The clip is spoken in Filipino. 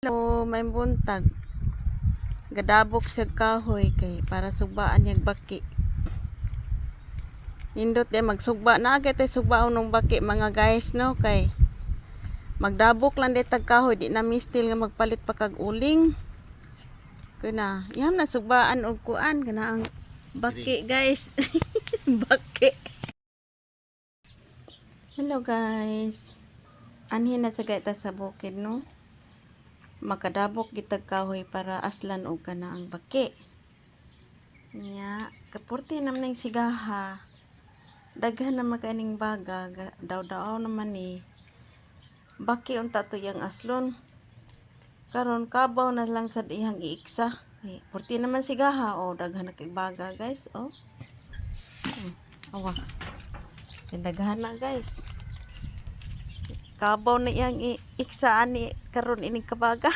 Hello, may buntag. Gadabok siya kahoy kay para sugbaan niyag baki. Nindot kay magsugba na agad tay sugbaon ng baki mga guys no kay magdabok lang detag kahoy di na mistil nga magpalit pa kag uling. Kuna, yam na sugbaan og kuan kana ang baki guys. Baki. Hello guys. Anhin na sa gaita sa bukid no. Makadabok gitag kahoy para aslan og kana ang baki. Nya, kapurti naman ng sigaha. Daghan na makaning baga, daw-daw naman ni. Baki unta to yang aslon. Karon kabaw na lang sa dihang iiksa. Purti naman sigaha o daghan na kay baga guys, oh. Awa. Daghan na guys. Kabaw na yang iiksaan ni karon ining kabaga.